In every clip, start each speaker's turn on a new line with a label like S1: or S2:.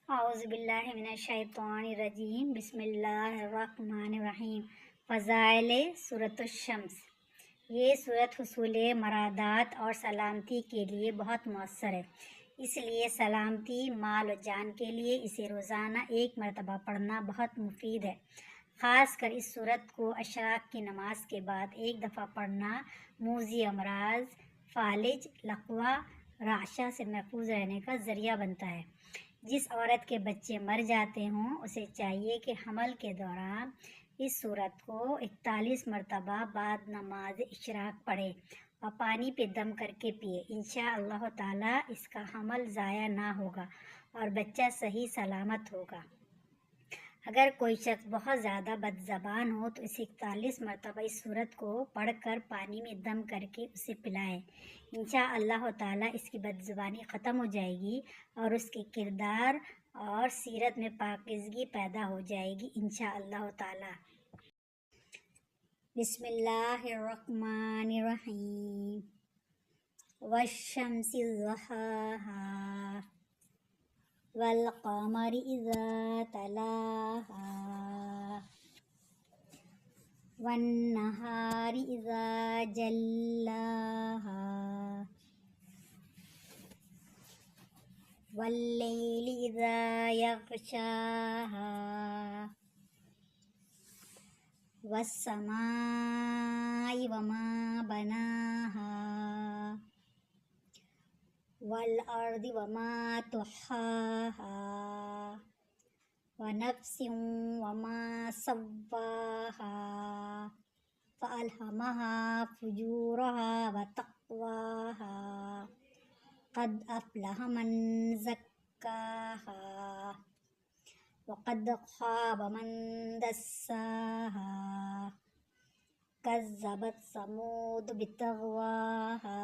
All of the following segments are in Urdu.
S1: اعوذ باللہ من الشیطان الرجیم، بسم اللہ الرحمن الرحیم۔ فضائل سورۃ الشمس۔ یہ سورت حصول مرادات اور سلامتی کے لیے بہت مؤثر ہے، اس لیے سلامتی مال و جان کے لیے اسے روزانہ ایک مرتبہ پڑھنا بہت مفید ہے۔ خاص کر اس سورت کو اشراق کی نماز کے بعد ایک دفعہ پڑھنا موذی امراض، فالج، لقوہ، رعشہ سے محفوظ رہنے کا ذریعہ بنتا ہے۔ جس عورت کے بچے مر جاتے ہوں اسے چاہیے کہ حمل کے دوران اس سورت کو 41 مرتبہ بعد نماز اشراق پڑھے اور پانی پہ دم کر کے پیے۔ انشاءاللہ تعالی اس کا حمل ضائع نہ ہوگا اور بچہ صحیح سلامت ہوگا۔ اگر کوئی شخص بہت زیادہ بد زبان ہو تو اسے 41 مرتبہ اس سورت کو پڑھ کر پانی میں دم کر کے اسے پلائے۔ انشاءاللہ تعالی اس کی بد زبانی ختم ہو جائے گی اور اس کے کردار اور سیرت میں پاکیزگی پیدا ہو جائے گی انشاءاللہ تعالی۔ بسم اللہ الرحمن الرحیم۔ والشمس ضحاہا والقمر اذا تلاہا والنہار اذا جلاہا واللیل اذا یغشاہا والسماء وما بناہا والارض وما طحاہا ونفس وما سواہا فألہمہا فجورہا وتقواہا قد افلح من زکاہا وقد خاب من دساہا کذبت ثمود بطغواہا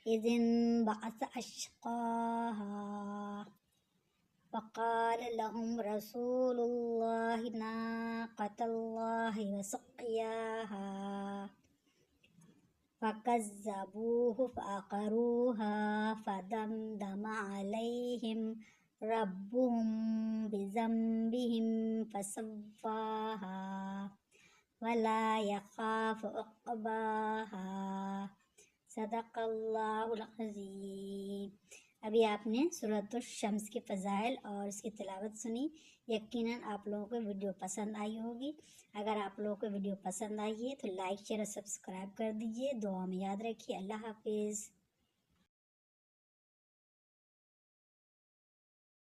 S1: اذ انبعث اشقاہا فقال لهم رسول اللہ ناقۃ اللہ وسقیاہا فکذبوہ فعقروہا فدمدم علیہم ربهم بذنبهم فسواہا ولا یخاف عقباہا۔ صدق اللہ العظیم۔ ابھی آپ نے سورۃ الشمس کے فضائل اور اس کی تلاوت سنی۔ یقیناً آپ لوگوں کو ویڈیو پسند آئی ہوگی۔ اگر آپ لوگوں کو ویڈیو پسند آئی ہے تو لائک، شیئر اور سبسکرائب کر دیجیے۔ دعا میں یاد رکھیے۔ اللہ حافظ۔